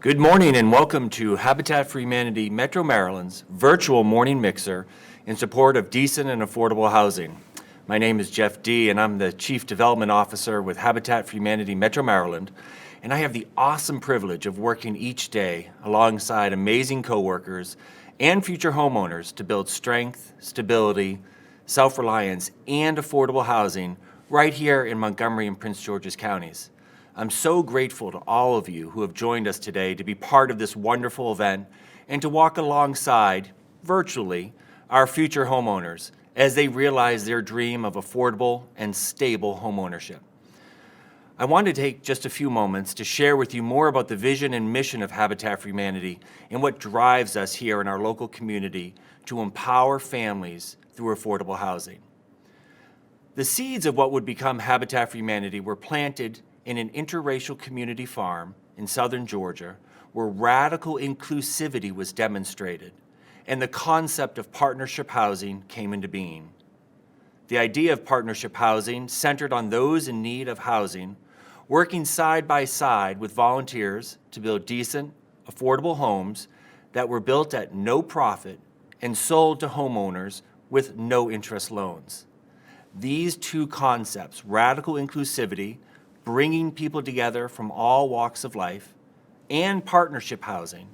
Good morning and welcome to Habitat for Humanity Metro Maryland's virtual morning mixer in support of decent and affordable housing. My name is Jeff D. and I'm the Chief Development Officer with Habitat for Humanity Metro Maryland, and I have the awesome privilege of working each day alongside amazing coworkers and future homeowners to build strength, stability, self-reliance, and affordable housing right here in Montgomery and Prince George's counties. I'm so grateful to all of you who have joined us today to be part of this wonderful event and to walk alongside, virtually, our future homeowners as they realize their dream of affordable and stable homeownership. I want to take just a few moments to share with you more about the vision and mission of Habitat for Humanity and what drives us here in our local community to empower families through affordable housing. The seeds of what would become Habitat for Humanity were planted in an interracial community farm in southern Georgia where radical inclusivity was demonstrated and the concept of partnership housing came into being. The idea of partnership housing centered on those in need of housing, working side by side with volunteers to build decent, affordable homes that were built at no profit and sold to homeowners with no interest loans. These two concepts, radical inclusivity, bringing people together from all walks of life, and partnership housing,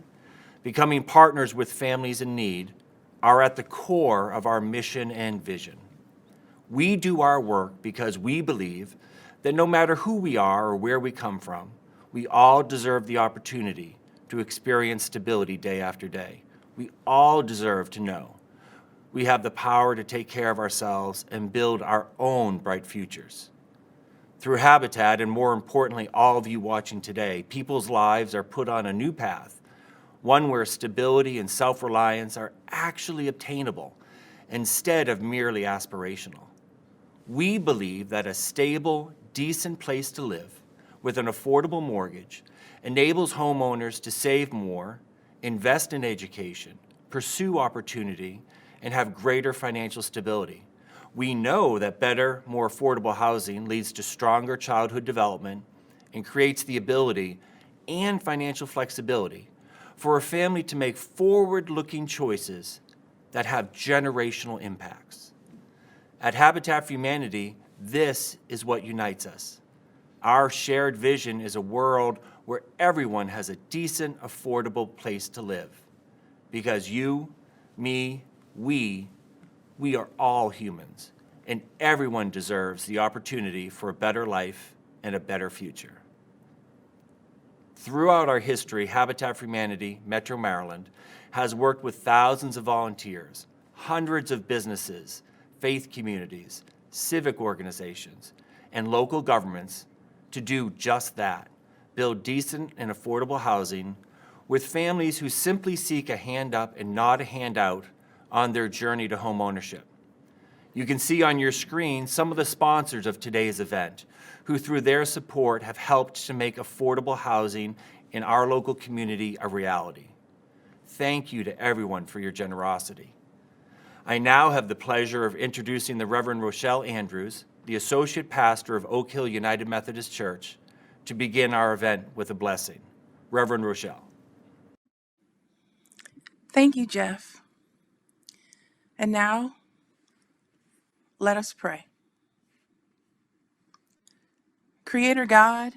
becoming partners with families in need, are at the core of our mission and vision. We do our work because we believe that no matter who we are or where we come from, we all deserve the opportunity to experience stability day after day. We all deserve to know we have the power to take care of ourselves and build our own bright futures. Through Habitat, and more importantly, all of you watching today, people's lives are put on a new path, one where stability and self-reliance are actually obtainable instead of merely aspirational. We believe that a stable, decent place to live with an affordable mortgage enables homeowners to save more, invest in education, pursue opportunity, and have greater financial stability. We know that better, more affordable housing leads to stronger childhood development and creates the ability and financial flexibility for a family to make forward-looking choices that have generational impacts. At Habitat for Humanity, this is what unites us. Our shared vision is a world where everyone has a decent, affordable place to live. Because you, me, we are all humans, and everyone deserves the opportunity for a better life and a better future. Throughout our history, Habitat for Humanity, Metro Maryland, has worked with thousands of volunteers, hundreds of businesses, faith communities, civic organizations, and local governments to do just that, build decent and affordable housing with families who simply seek a hand up and not a handout on their journey to home ownership. You can see on your screen some of the sponsors of today's event who through their support have helped to make affordable housing in our local community a reality. Thank you to everyone for your generosity. I now have the pleasure of introducing the Reverend Rochelle Andrews, the Associate Pastor of Oak Hill United Methodist Church, to begin our event with a blessing. Reverend Rochelle. Thank you, Jeff. And now, let us pray. Creator God,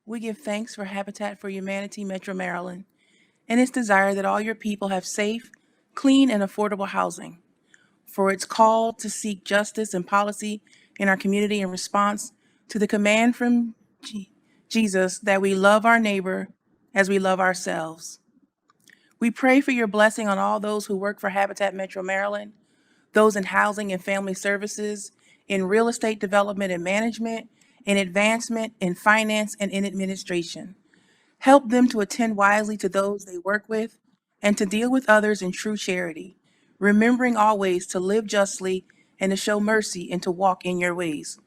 we give thanks for Habitat for Humanity Metro Maryland and its desire that all your people have safe, clean, and affordable housing, for its call to seek justice and policy in our community in response to the command from Jesus that we love our neighbor as we love ourselves. We pray for your blessing on all those who work for Habitat Metro Maryland, those in housing and family services, in real estate development and management, in advancement, in finance, and in administration. Help them to attend wisely to those they work with and to deal with others in true charity, remembering always to live justly and to show mercy and to walk in your ways.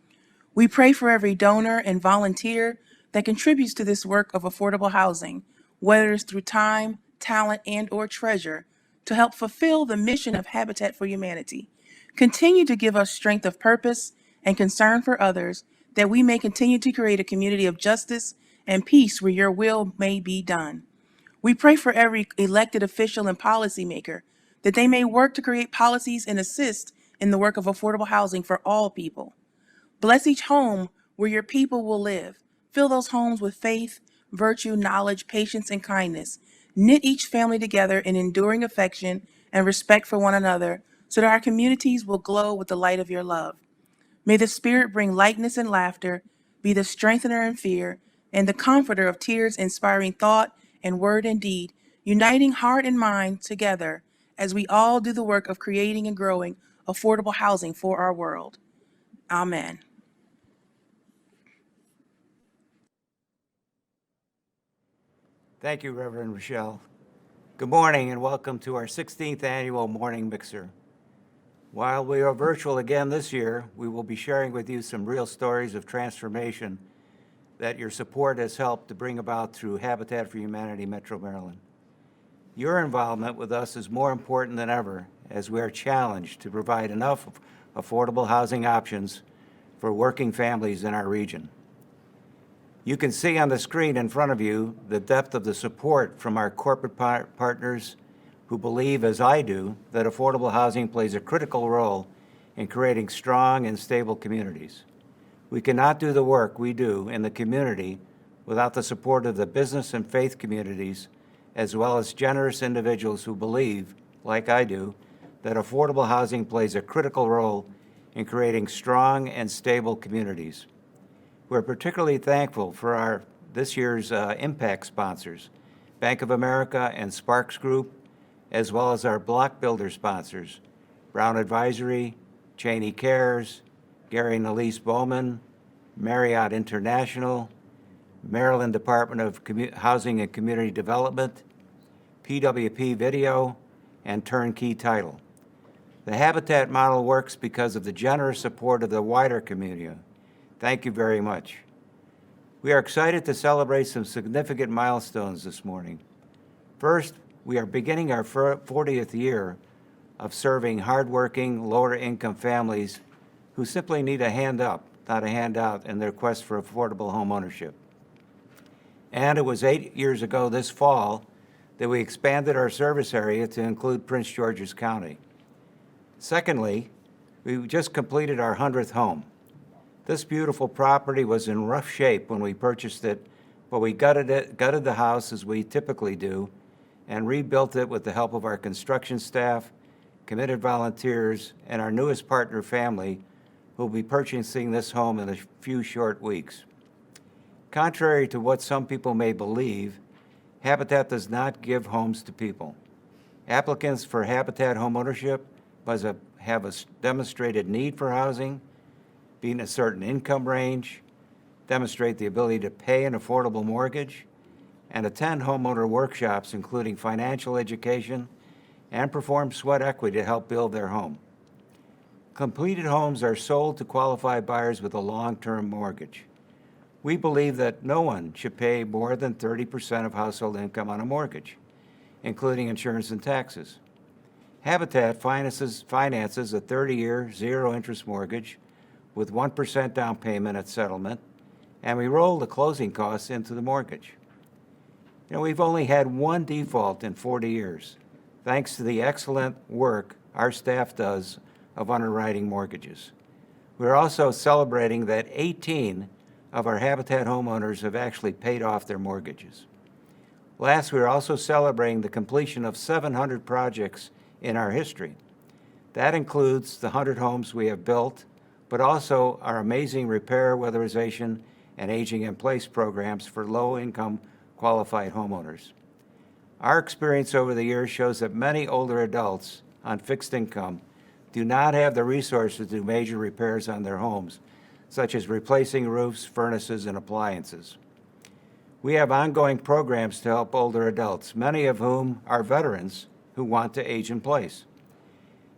We pray for every donor and volunteer that contributes to this work of affordable housing, whether it's through time, talent, and/or treasure, to help fulfill the mission of Habitat for Humanity. Continue to give us strength of purpose and concern for others, that we may continue to create a community of justice and peace where your will may be done. We pray for every elected official and policymaker that they may work to create policies and assist in the work of affordable housing for all people. Bless each home where your people will live. Fill those homes with faith, virtue, knowledge, patience, and kindness. Knit each family together in enduring affection and respect for one another so that our communities will glow with the light of your love. May the Spirit bring lightness and laughter, be the strengthener in fear, and the comforter of tears, inspiring thought and word and deed, uniting heart and mind together as we all do the work of creating and growing affordable housing for our world. Amen. Thank you, Reverend Rochelle. Good morning and welcome to our 16th annual Morning Mixer. While we are virtual again this year, we will be sharing with you some real stories of transformation that your support has helped to bring about through Habitat for Humanity Metro Maryland. Your involvement with us is more important than ever as we are challenged to provide enough affordable housing options for working families in our region. You can see on the screen in front of you the depth of the support from our corporate partners who believe, as I do, that affordable housing plays a critical role in creating strong and stable communities. We cannot do the work we do in the community without the support of the business and faith communities, as well as generous individuals who believe, like I do, that affordable housing plays a critical role in creating strong and stable communities. We're particularly thankful for this year's impact sponsors, Bank of America and Sparks Group, as well as our block builder sponsors, Brown Advisory, Cheney Cares, Gary and Elise Bowman, Marriott International, Maryland Department of Housing and Community Development, PWP Video, and Turnkey Title. The Habitat model works because of the generous support of the wider community. Thank you very much. We are excited to celebrate some significant milestones this morning. First, we are beginning our 40th year of serving hardworking, lower-income families who simply need a hand up, not a handout, in their quest for affordable home ownership. And it was 8 years ago this fall that we expanded our service area to include Prince George's County. Secondly, we just completed our 100th home. This beautiful property was in rough shape when we purchased it, but we gutted the house as we typically do, and rebuilt it with the help of our construction staff, committed volunteers, and our newest partner family, who will be purchasing this home in a few short weeks. Contrary to what some people may believe, Habitat does not give homes to people. Applicants for Habitat homeownership must have a demonstrated need for housing, be in a certain income range, demonstrate the ability to pay an affordable mortgage, and attend homeowner workshops including financial education and perform sweat equity to help build their home. Completed homes are sold to qualified buyers with a long-term mortgage. We believe that no one should pay more than 30% of household income on a mortgage, including insurance and taxes. Habitat finances a 30-year, zero-interest mortgage with 1% down payment at settlement, and we roll the closing costs into the mortgage. We've only had one default in 40 years, thanks to the excellent work our staff does of underwriting mortgages. We're also celebrating that 18 of our Habitat homeowners have actually paid off their mortgages. Last, we're also celebrating the completion of 700 projects in our history. That includes the 100 homes we have built, but also our amazing repair, weatherization, and aging in place programs for low-income qualified homeowners. Our experience over the years shows that many older adults on fixed income do not have the resources to do major repairs on their homes, such as replacing roofs, furnaces, and appliances. We have ongoing programs to help older adults, many of whom are veterans who want to age in place.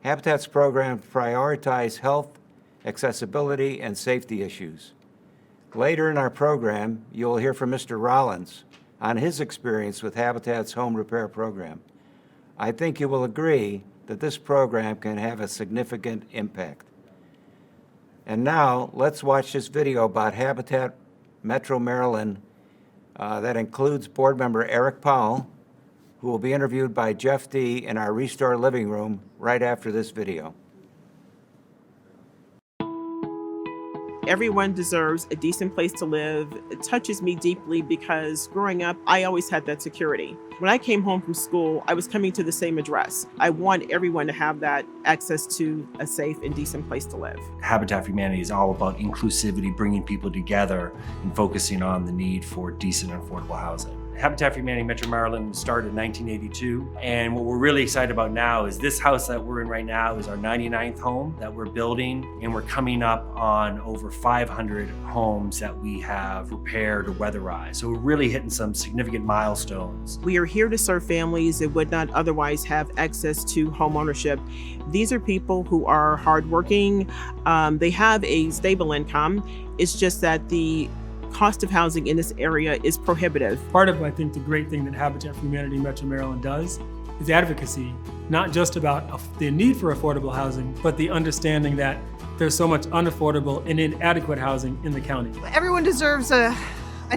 Habitat's programs prioritize health, accessibility, and safety issues. Later in our program, you'll hear from Mr. Rollins on his experience with Habitat's home repair program. I think you will agree that this program can have a significant impact. And now, let's watch this video about Habitat Metro Maryland that includes board member Eric Powell, who will be interviewed by Jeff D. in our Restore living room right after this video. Everyone deserves a decent place to live. It touches me deeply because growing up, I always had that security. When I came home from school, I was coming to the same address. I want everyone to have that access to a safe and decent place to live. Habitat for Humanity is all about inclusivity, bringing people together and focusing on the need for decent and affordable housing. Habitat for Humanity Metro Maryland started in 1982, and what we're really excited about now is this house that we're in right now is our 99th home that we're building, and we're coming up on over 500 homes that we have repaired or weatherized. So we're really hitting some significant milestones. We are here to serve families that would not otherwise have access to home ownership. These are people who are hardworking. They have a stable income. It's just that the cost of housing in this area is prohibitive. Part of, I think, the great thing that Habitat for Humanity Metro Maryland does is advocacy, not just about the need for affordable housing, but the understanding that there's so much unaffordable and inadequate housing in the county. Everyone deserves a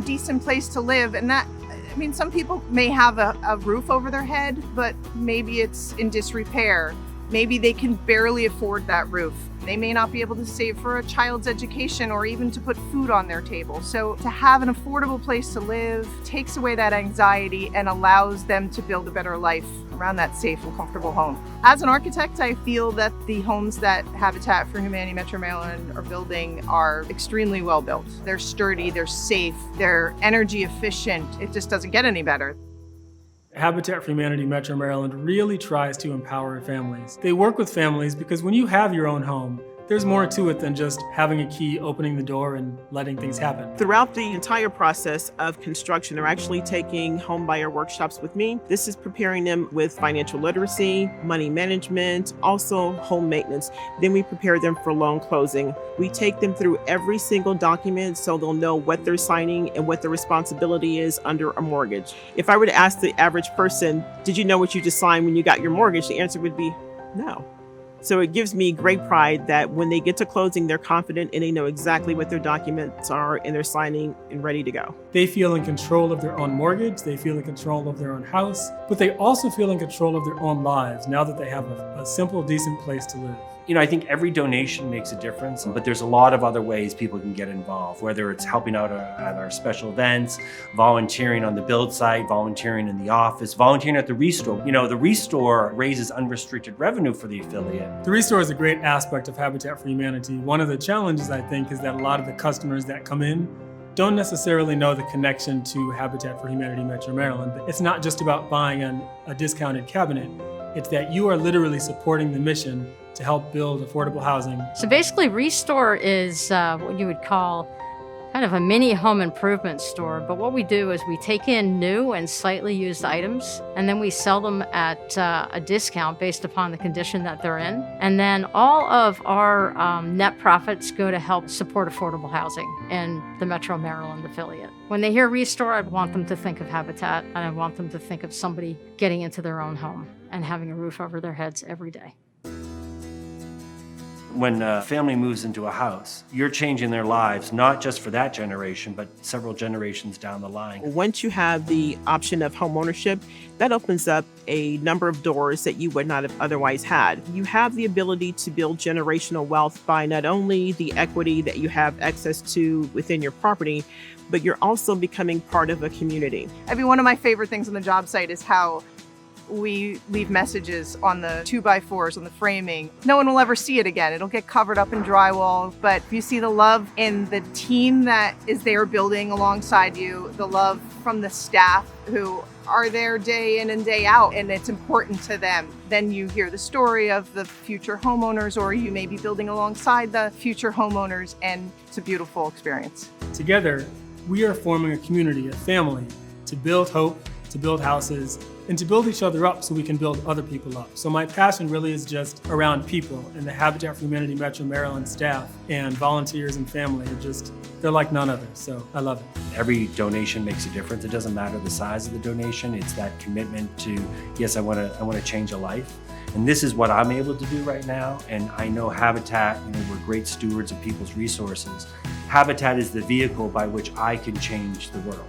decent place to live, and that, I mean, some people may have a roof over their head, but maybe it's in disrepair. Maybe they can barely afford that roof. They may not be able to save for a child's education or even to put food on their table. So to have an affordable place to live takes away that anxiety and allows them to build a better life around that safe and comfortable home. As an architect, I feel that the homes that Habitat for Humanity Metro Maryland are building are extremely well built. They're sturdy, they're safe, they're energy efficient. It just doesn't get any better. Habitat for Humanity Metro Maryland really tries to empower families. They work with families because when you have your own home, there's more to it than just having a key, opening the door, and letting things happen. Throughout the entire process of construction, they're actually taking home buyer workshops with me. This is preparing them with financial literacy, money management, also home maintenance. Then we prepare them for loan closing. We take them through every single document so they'll know what they're signing and what their responsibility is under a mortgage. If I were to ask the average person, did you know what you just signed when you got your mortgage? The answer would be no. So it gives me great pride that when they get to closing, they're confident and they know exactly what their documents are and they're signing and ready to go. They feel in control of their own mortgage, they feel in control of their own house, but they also feel in control of their own lives now that they have a simple, decent place to live. You know, I think every donation makes a difference, but there's a lot of other ways people can get involved, whether it's helping out at our special events, volunteering on the build site, volunteering in the office, volunteering at the Restore. You know, the Restore raises unrestricted revenue for the affiliate. The Restore is a great aspect of Habitat for Humanity. One of the challenges, I think, is that a lot of the customers that come in don't necessarily know the connection to Habitat for Humanity Metro Maryland. It's not just about buying a discounted cabinet. It's that you are literally supporting the mission to help build affordable housing. So basically, Restore is what you would call kind of a mini home improvement store. But what we do is we take in new and slightly used items, and then we sell them at a discount based upon the condition that they're in. And then all of our net profits go to help support affordable housing in the Metro Maryland affiliate. When they hear Restore, I want them to think of Habitat, and I want them to think of somebody getting into their own home and having a roof over their heads every day. When a family moves into a house, you're changing their lives, not just for that generation, but several generations down the line. Once you have the option of home ownership, that opens up a number of doors that you would not have otherwise had. You have the ability to build generational wealth by not only the equity that you have access to within your property, but you're also becoming part of a community. One of my favorite things on the job site is how we leave messages on the 2x4s, on the framing. No one will ever see it again. It'll get covered up in drywall, but you see the love in the team that is there building alongside you, the love from the staff who are there day in and day out, and it's important to them. Then you hear the story of the future homeowners, or you may be building alongside the future homeowners, and it's a beautiful experience. Together, we are forming a community, a family, to build hope, to build houses, and to build each other up so we can build other people up. So my passion really is just around people, and the Habitat for Humanity Metro Maryland staff and volunteers and family are they're like none other, so I love it. Every donation makes a difference. It doesn't matter the size of the donation. It's that commitment to, yes, I want to change a life. And this is what I'm able to do right now. And I know Habitat, we're great stewards of people's resources. Habitat is the vehicle by which I can change the world.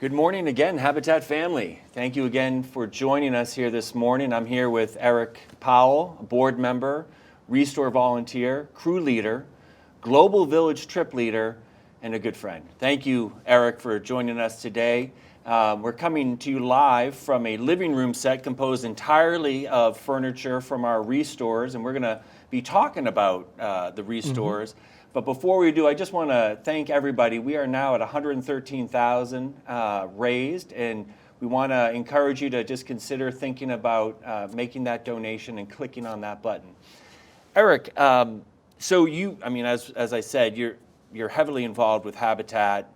Good morning again, Habitat family. Thank you again for joining us here this morning. I'm here with Eric Powell, a board member, Restore volunteer, crew leader, Global Village trip leader, and a good friend. Thank you, Eric, for joining us today. We're coming to you live from a living room set composed entirely of furniture from our Restores, and we're going to be talking about the Restores. But before we do, I just want to thank everybody. We are now at 113,000 raised, and we want to encourage you to just consider thinking about making that donation and clicking on that button. Eric, so you, I mean, as I said, you're heavily involved with Habitat.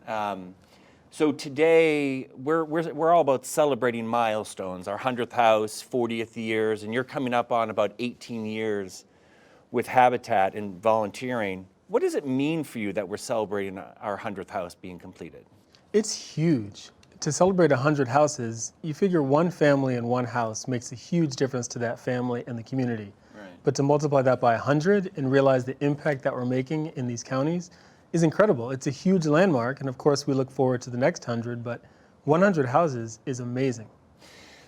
So today we're all about celebrating milestones, our 100th house, 40th years, and you're coming up on about 18 years with Habitat and volunteering. What does it mean for you that we're celebrating our 100th house being completed? It's huge. To celebrate 100 houses, you figure one family in one house makes a huge difference to that family and the community. Right. But to multiply that by 100 and realize the impact that we're making in these counties is incredible. It's a huge landmark, and of course we look forward to the next 100, but 100 houses is amazing.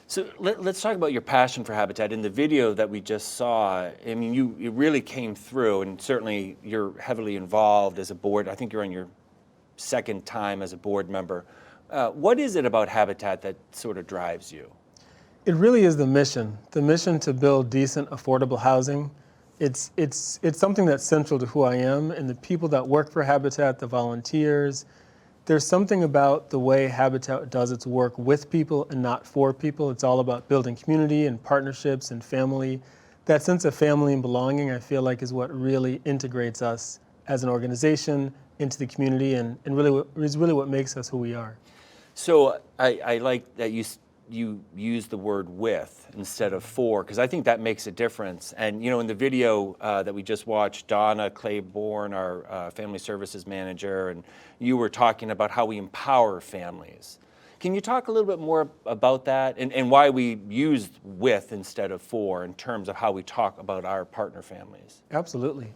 So let's talk about your passion for Habitat. In the video that we just saw, I mean, you really came through, and certainly you're heavily involved as a board. I think you're on your second time as a board member. What is it about Habitat that sort of drives you? It really is the mission to build decent, affordable housing. It's something that's central to who I am, and the people that work for Habitat, the volunteers. There's something about the way Habitat does its work with people and not for people. It's all about building community and partnerships and family. That sense of family and belonging, I feel like, is what really integrates us as an organization into the community, and really is really what makes us who we are. So I like that you use the word with instead of for, because I think that makes a difference. And you know, in the video that we just watched, Donna Claiborne, our family services manager, and you were talking about how we empower families. Can you talk a little bit more about that and why we use with instead of for in terms of how we talk about our partner families? Absolutely.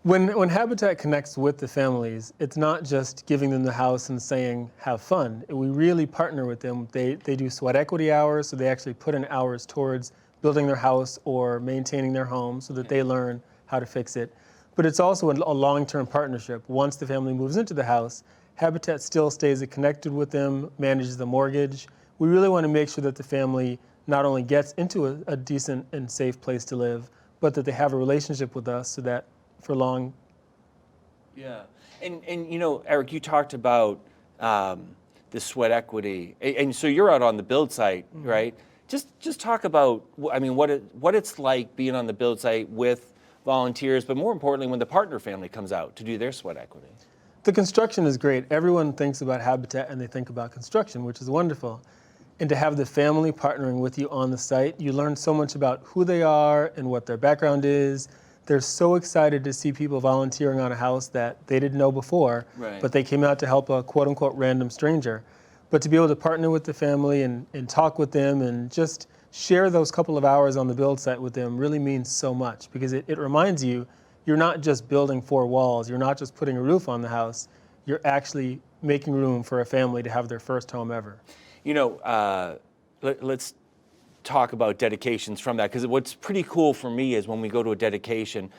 When Habitat connects with the families, it's not just giving them the house and saying, have fun. We really partner with them. They do sweat equity hours, so they actually put in hours towards building their house or maintaining their home so that they learn how to fix it. But it's also a long-term partnership. Once the family moves into the house, Habitat still stays connected with them, manages the mortgage. We really want to make sure that the family not only gets into a decent and safe place to live, but that they have a relationship with us so that for long. Yeah, and you know, Eric, you talked about the sweat equity, and so you're out on the build site, right? Just talk about, I mean, what it's like being on the build site with volunteers, but more importantly, when the partner family comes out to do their sweat equity. The construction is great. Everyone thinks about Habitat and they think about construction, which is wonderful. And to have the family partnering with you on the site, you learn so much about who they are and what their background is. They're so excited to see people volunteering on a house that they didn't know before, Right. but they came out to help a quote-unquote random stranger. But to be able to partner with the family and talk with them and just share those couple of hours on the build site with them really means so much, because it reminds you, you're not just building four walls, you're not just putting a roof on the house, you're actually making room for a family to have their first home ever. You know, let's talk about dedications from that, because what's pretty cool for me is when we go to a dedication,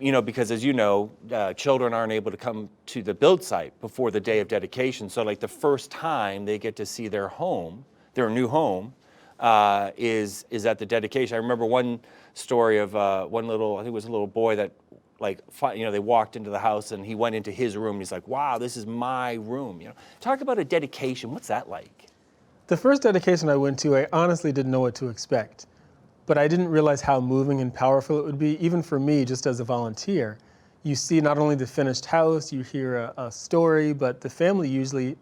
you know, because as you know, children aren't able to come to the build site before the day of dedication. So like the first time they get to see their home, their new home, is at the dedication. I remember one story of one little, I think it was a little boy that, like, you know, they walked into the house and he went into his room and he's like, wow, this is my room. You know, talk about a dedication. What's that like? The first dedication I went to, I honestly didn't know what to expect, but I didn't realize how moving and powerful it would be, even for me, just as a volunteer. You see not only the finished house, you hear a story, but the family usually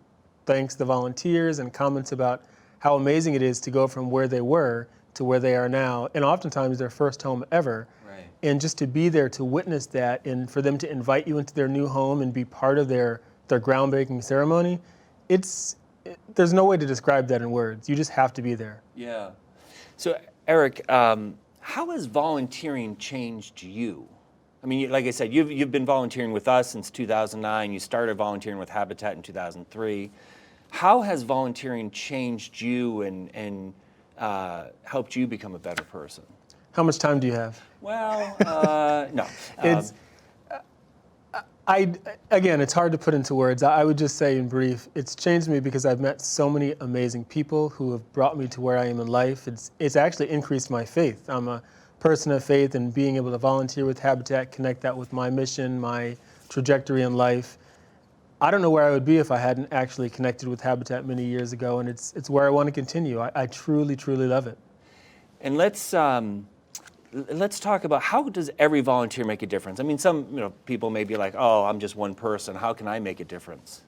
thanks the volunteers and comments about how amazing it is to go from where they were to where they are now, and oftentimes their first home ever. Right. And just to be there to witness that, and for them to invite you into their new home and be part of their groundbreaking ceremony, there's no way to describe that in words. You just have to be there. Yeah. So Eric, how has volunteering changed you? I mean, like I said, you've been volunteering with us since 2009. You started volunteering with Habitat in 2003. How has volunteering changed you and helped you become a better person? How much time do you have? Well, no. Again, it's hard to put into words. I would just say in brief, it's changed me because I've met so many amazing people who have brought me to where I am in life. It's actually increased my faith. I'm a person of faith, and being able to volunteer with Habitat, connect that with my mission, my trajectory in life. I don't know where I would be if I hadn't actually connected with Habitat many years ago, and it's where I want to continue. I truly, truly love it. And let's talk about, how does every volunteer make a difference? I mean, some people may be like, oh, I'm just one person. How can I make a difference?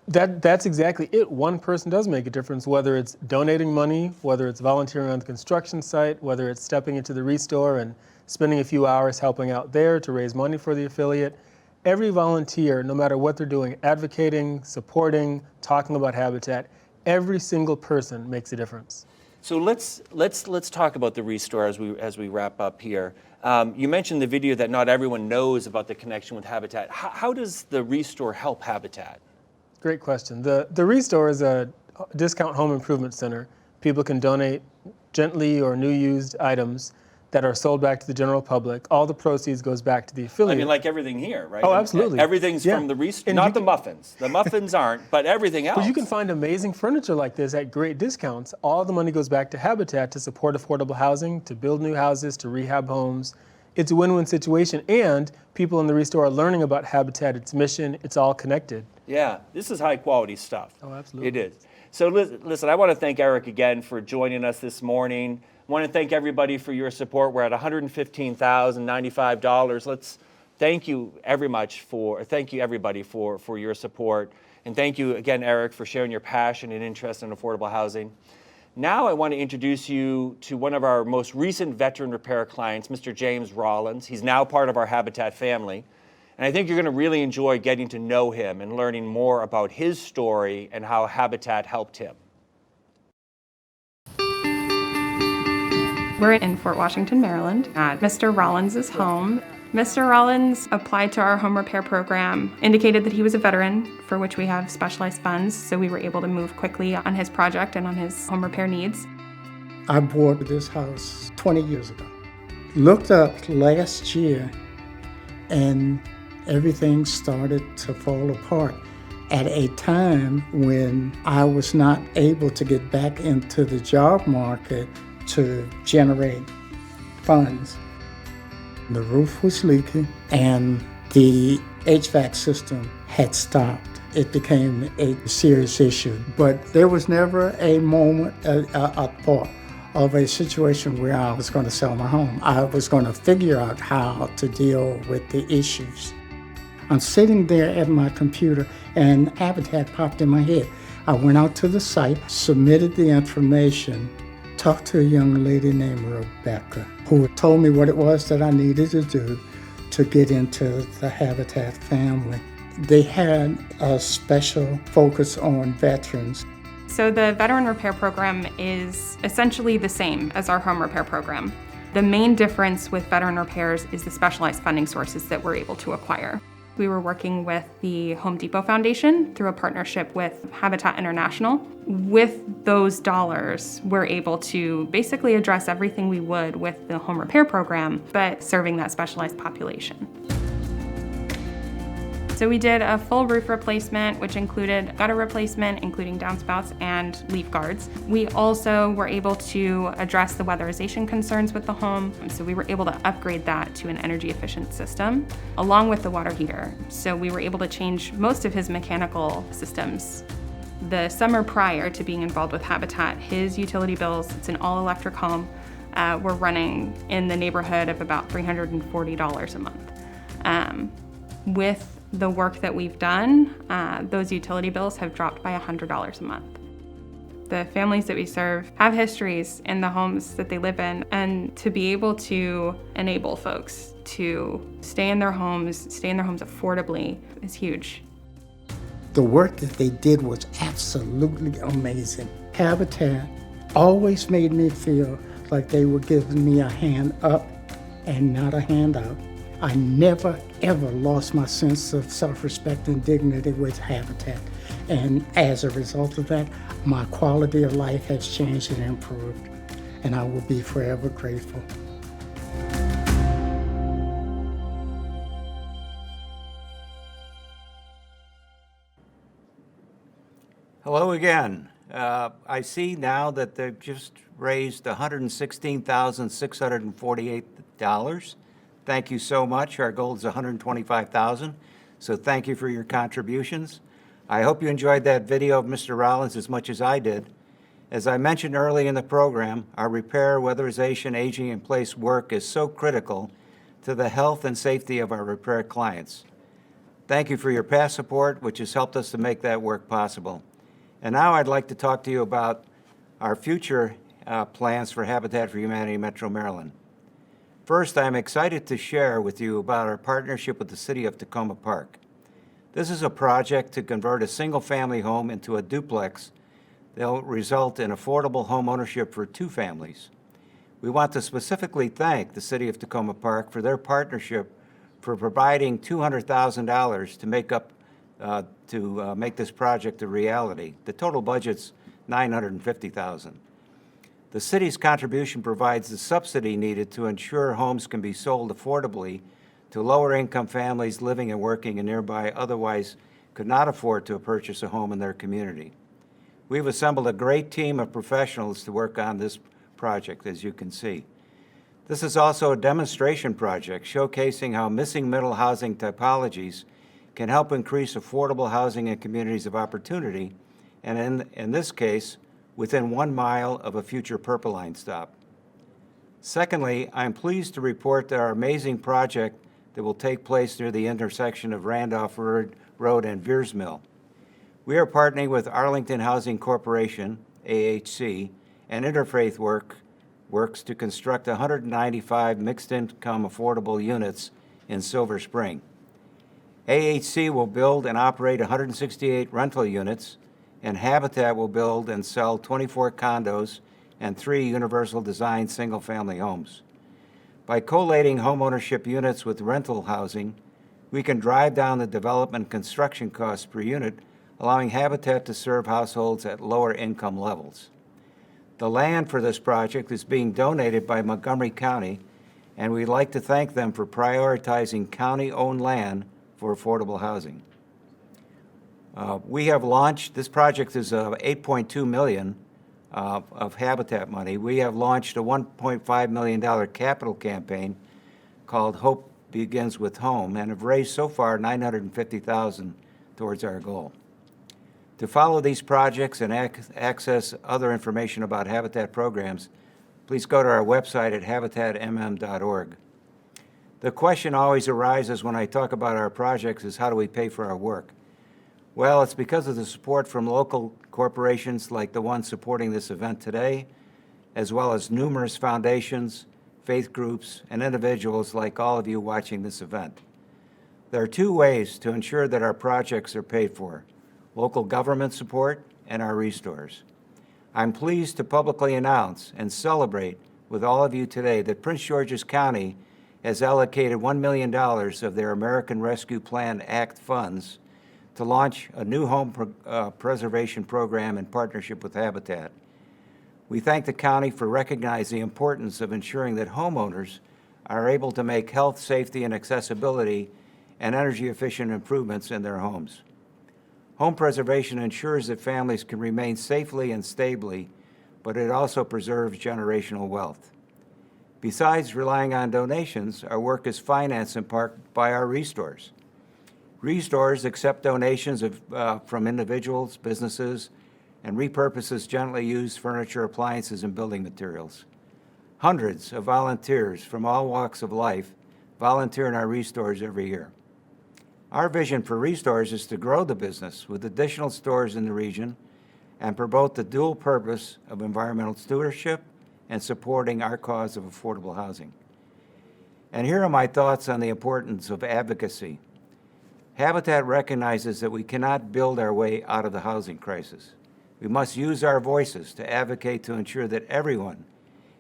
That's exactly it. One person does make a difference, whether it's donating money, whether it's volunteering on the construction site, whether it's stepping into the restore and spending a few hours helping out there to raise money for the affiliate. Every volunteer, no matter what they're doing, advocating, supporting, talking about Habitat, every single person makes a difference. So let's talk about the restore as we wrap up here. You mentioned the video that not everyone knows about the connection with Habitat. How does the restore help Habitat? Great question. The restore is a discount home improvement center. People can donate gently or new used items that are sold back to the general public. All the proceeds goes back to the affiliate. I mean, like everything here, right? Oh, absolutely. Everything's from the restore, not the muffins. The muffins aren't, but everything else. But you can find amazing furniture like this at great discounts. All the money goes back to Habitat to support affordable housing, to build new houses, to rehab homes. It's a win-win situation, and people in the restore are learning about Habitat, its mission. It's all connected. Yeah, this is high quality stuff. Oh, absolutely. It is. So listen, I want to thank Eric again for joining us this morning. I want to thank everybody for your support. We're at $115,095. Thank you everybody for your support. And thank you again, Eric, for sharing your passion and interest in affordable housing. Now I want to introduce you to one of our most recent veteran repair clients, Mr. James Rollins. He's now part of our Habitat family. And I think you're going to really enjoy getting to know him and learning more about his story and how Habitat helped him. We're in Fort Washington, Maryland, at Mr. Rollins' home. Mr. Rollins applied to our home repair program, indicated that he was a veteran, for which we have specialized funds, so we were able to move quickly on his project and on his home repair needs. I bought this house 20 years ago. Looked up last year, and everything started to fall apart at a time when I was not able to get back into the job market to generate funds. The roof was leaking and the HVAC system had stopped. It became a serious issue, but there was never a moment, a thought of a situation where I was going to sell my home. I was going to figure out how to deal with the issues. I'm sitting there at my computer and Habitat popped in my head. I went out to the site, submitted the information, talked to a young lady named Rebecca, who told me what it was that I needed to do to get into the Habitat family. They had a special focus on veterans. So the Veteran Repair Program is essentially the same as our home repair program. The main difference with veteran repairs is the specialized funding sources that we're able to acquire. We were working with the Home Depot Foundation through a partnership with Habitat International. With those dollars, we're able to basically address everything we would with the home repair program, but serving that specialized population. So we did a full roof replacement, which included gutter replacement, including downspouts and leaf guards. We also were able to address the weatherization concerns with the home. So we were able to upgrade that to an energy efficient system, along with the water heater. So we were able to change most of his mechanical systems. The summer prior to being involved with Habitat, his utility bills, it's an all electric home, were running in the neighborhood of about $340 a month. With the work that we've done, those utility bills have dropped by $100 a month. The families that we serve have histories in the homes that they live in, and to be able to enable folks to stay in their homes affordably is huge. The work that they did was absolutely amazing. Habitat always made me feel like they were giving me a hand up and not a hand out. I never, ever lost my sense of self-respect and dignity with Habitat. And as a result of that, my quality of life has changed and improved. And I will be forever grateful. Hello again. I see now that they've just raised $116,648. Thank you so much. Our goal is $125,000. So thank you for your contributions. I hope you enjoyed that video of Mr. Rollins as much as I did. As I mentioned early in the program, our repair, weatherization, aging in place work is so critical to the health and safety of our repair clients. Thank you for your past support, which has helped us to make that work possible. And now I'd like to talk to you about our future plans for Habitat for Humanity Metro Maryland. First, I'm excited to share with you about our partnership with the City of Tacoma Park. This is a project to convert a single-family home into a duplex that will result in affordable home ownership for two families. We want to specifically thank the City of Tacoma Park for their partnership for providing $200,000 to make this project a reality. The total budget's $950,000. The city's contribution provides the subsidy needed to ensure homes can be sold affordably to lower-income families living and working in nearby otherwise could not afford to purchase a home in their community. We've assembled a great team of professionals to work on this project, as you can see. This is also a demonstration project showcasing how missing middle housing typologies can help increase affordable housing in communities of opportunity, and in this case, within 1 mile of a future Purple Line stop. Secondly, I'm pleased to report that our amazing project that will take place near the intersection of Randolph Road and Veers Mill. We are partnering with Arlington Housing Corporation, AHC, and Interfaith Works to construct 195 mixed-income affordable units in Silver Spring. AHC will build and operate 168 rental units, and Habitat will build and sell 24 condos and 3 universal design single-family homes. By collating homeownership units with rental housing, we can drive down the development construction costs per unit, allowing Habitat to serve households at lower income levels. The land for this project is being donated by Montgomery County, and we'd like to thank them for prioritizing county-owned land for affordable housing. We have launched, this project is $8.2 million of Habitat money. We have launched a $1.5 million capital campaign called Hope Begins with Home and have raised so far $950,000 towards our goal. To follow these projects and access other information about Habitat programs, please go to our website at habitatmm.org. The question always arises when I talk about our projects is how do we pay for our work? Well, it's because of the support from local corporations like the one supporting this event today, as well as numerous foundations, faith groups, and individuals like all of you watching this event. There are 2 ways to ensure that our projects are paid for: local government support and our restores. I'm pleased to publicly announce and celebrate with all of you today that Prince George's County has allocated $1 million of their American Rescue Plan Act funds to launch a new home preservation program in partnership with Habitat. We thank the county for recognizing the importance of ensuring that homeowners are able to make health, safety, and accessibility and energy-efficient improvements in their homes. Home preservation ensures that families can remain safely and stably, but it also preserves generational wealth. Besides relying on donations, our work is financed in part by our restores. Restores accept donations from individuals, businesses, and repurposes gently used furniture, appliances, and building materials. Hundreds of volunteers from all walks of life volunteer in our restores every year. Our vision for restores is to grow the business with additional stores in the region and promote the dual purpose of environmental stewardship and supporting our cause of affordable housing. And here are my thoughts on the importance of advocacy. Habitat recognizes that we cannot build our way out of the housing crisis. We must use our voices to advocate to ensure that everyone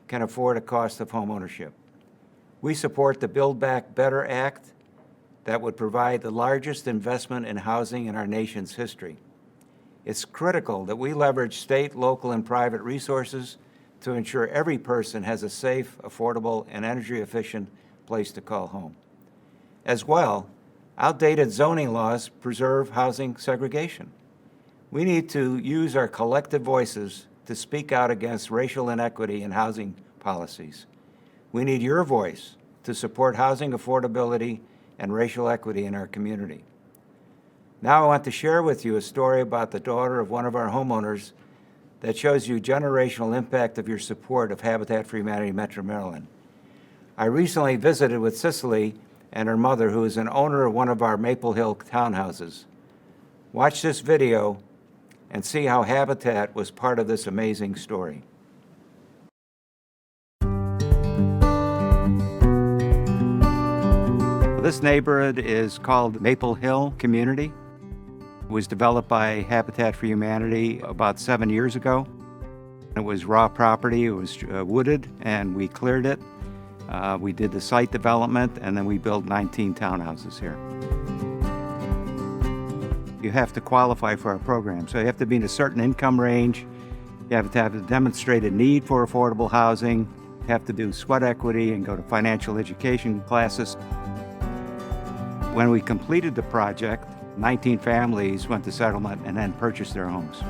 can afford a cost of home ownership. We support the Build Back Better Act that would provide the largest investment in housing in our nation's history. It's critical that we leverage state, local, and private resources to ensure every person has a safe, affordable, and energy-efficient place to call home. As well, outdated zoning laws preserve housing segregation. We need to use our collective voices to speak out against racial inequity in housing policies. We need your voice to support housing affordability and racial equity in our community. Now I want to share with you a story about the daughter of one of our homeowners that shows you generational impact of your support of Habitat for Humanity Metro Maryland. I recently visited with Cicely and her mother, who is an owner of one of our Maple Hill townhouses. Watch this video and see how Habitat was part of this amazing story. This neighborhood is called Maple Hill Community. It was developed by Habitat for Humanity about 7 years ago. It was raw property, it was wooded, and we cleared it. We did the site development, and then we built 19 townhouses here. You have to qualify for our program, so you have to be in a certain income range. You have a demonstrated need for affordable housing. You have to do sweat equity and go to financial education classes. When we completed the project, 19 families went to settlement and then purchased their homes.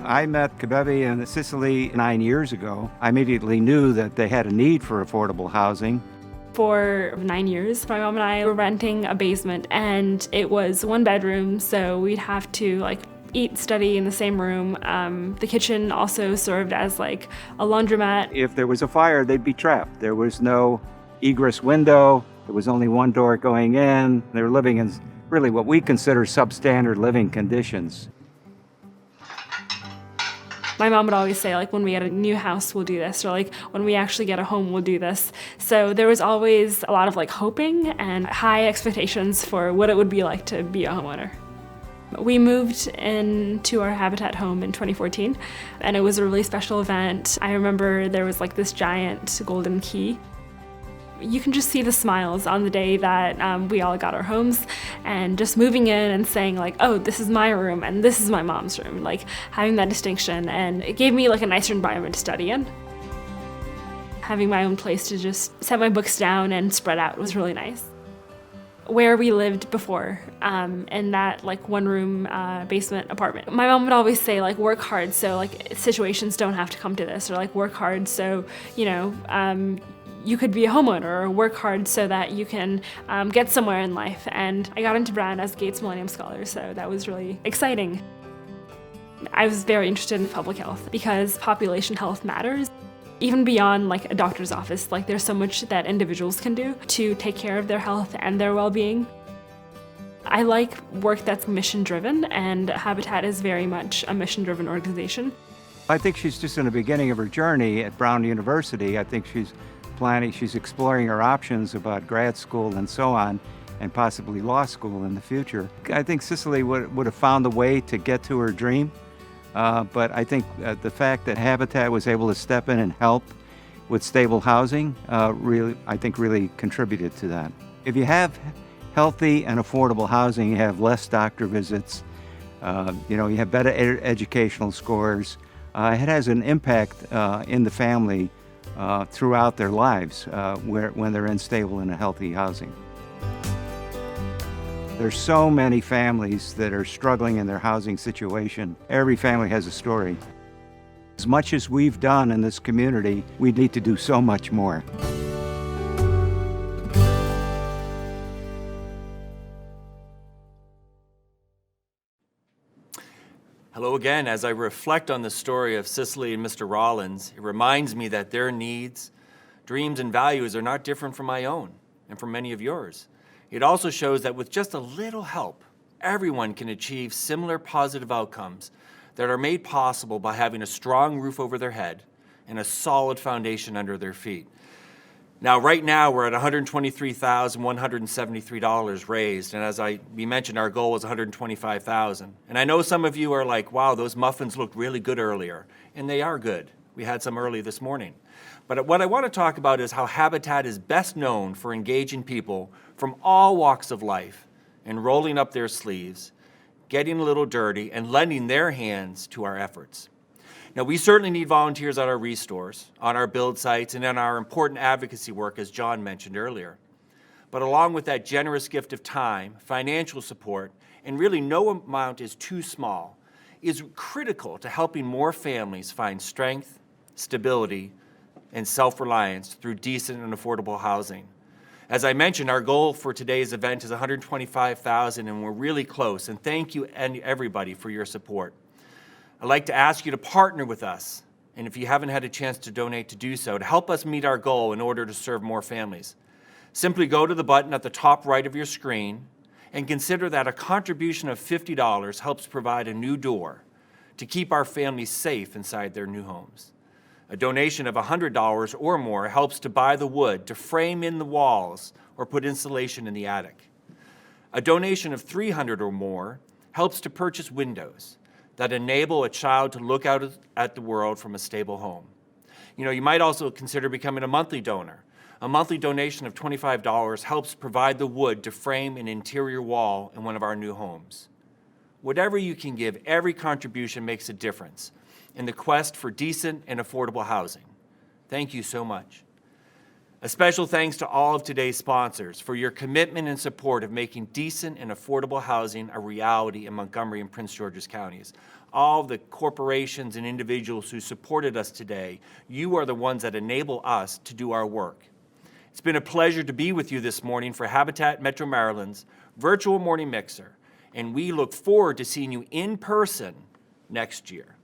I met Kabevi and Cicely 9 years ago. I immediately knew that they had a need for affordable housing. For 9 years, my mom and I were renting a basement, and it was 1 bedroom, so we'd have to eat, study in the same room. The kitchen also served as a laundromat. If there was a fire, they'd be trapped. There was no egress window. There was only one door going in. They were living in really what we consider substandard living conditions. My mom would always say, when we get a new house, we'll do this, or when we actually get a home, we'll do this. So there was always a lot of hoping and high expectations for what it would be like to be a homeowner. We moved into our Habitat home in 2014, and it was a really special event. I remember there was this giant golden key. You can just see the smiles on the day that we all got our homes, and just moving in and saying oh, this is my room and this is my mom's room, having that distinction, and it gave me a nicer environment to study in. Having my own place to just set my books down and spread out was really nice. Where we lived before, in that 1-room basement apartment, my mom would always say work hard so situations don't have to come to this, or work hard so you could be a homeowner, or work hard so that you can get somewhere in life. And I got into Brown as Gates Millennium Scholar, so that was really exciting. I was very interested in public health because population health matters. Even beyond a doctor's office, there's so much that individuals can do to take care of their health and their well-being. I like work that's mission-driven, and Habitat is very much a mission-driven organization. I think she's just in the beginning of her journey at Brown University. I think she's exploring her options about grad school and so on, and possibly law school in the future. I think Cicely would have found a way to get to her dream, but I think the fact that Habitat was able to step in and help with stable housing really contributed to that. If you have healthy and affordable housing, you have less doctor visits, you have better educational scores. It has an impact in the family throughout their lives when they're in stable and healthy housing. There's so many families that are struggling in their housing situation. Every family has a story. As much as we've done in this community, we need to do so much more. Hello again. As I reflect on the story of Cicely and Mr. Rollins, it reminds me that their needs, dreams, and values are not different from my own and from many of yours. It also shows that with just a little help, everyone can achieve similar positive outcomes that are made possible by having a strong roof over their head and a solid foundation under their feet. Now, right now, we're at $123,173 raised, and as we mentioned, our goal was $125,000. And I know some of you are like, wow, those muffins looked really good earlier, and they are good. We had some early this morning. But what I want to talk about is how Habitat is best known for engaging people from all walks of life and rolling up their sleeves, getting a little dirty, and lending their hands to our efforts. Now, we certainly need volunteers at our restores, on our build sites, and in our important advocacy work, as John mentioned earlier. But along with that generous gift of time, financial support, and really no amount is too small, is critical to helping more families find strength, stability, and self-reliance through decent and affordable housing. As I mentioned, our goal for today's event is $125,000, and we're really close, and thank you and everybody for your support. I'd like to ask you to partner with us, and if you haven't had a chance to donate, to do so, to help us meet our goal in order to serve more families. Simply go to the button at the top right of your screen and consider that a contribution of $50 helps provide a new door to keep our families safe inside their new homes. A donation of $100 or more helps to buy the wood to frame in the walls or put insulation in the attic. A donation of $300 or more helps to purchase windows that enable a child to look out at the world from a stable home. You might also consider becoming a monthly donor. A monthly donation of $25 helps provide the wood to frame an interior wall in one of our new homes. Whatever you can give, every contribution makes a difference in the quest for decent and affordable housing. Thank you so much. A special thanks to all of today's sponsors for your commitment and support of making decent and affordable housing a reality in Montgomery and Prince George's counties. All of the corporations and individuals who supported us today, you are the ones that enable us to do our work. It's been a pleasure to be with you this morning for Habitat Metro Maryland's virtual morning mixer, and we look forward to seeing you in person next year.